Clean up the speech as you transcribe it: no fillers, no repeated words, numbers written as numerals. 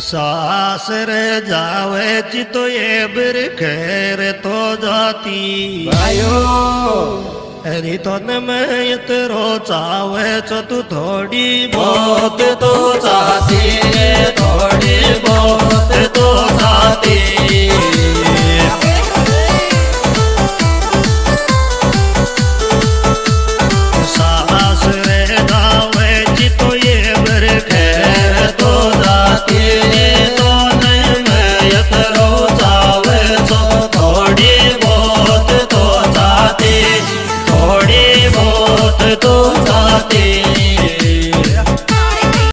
सासरे जावे ची तो ये बिर खैर तो जाती भाइयो अरे तो न मैं इतरो चावे चो तू थोड़ी बहुत तो चाहती थोड़ी बहुत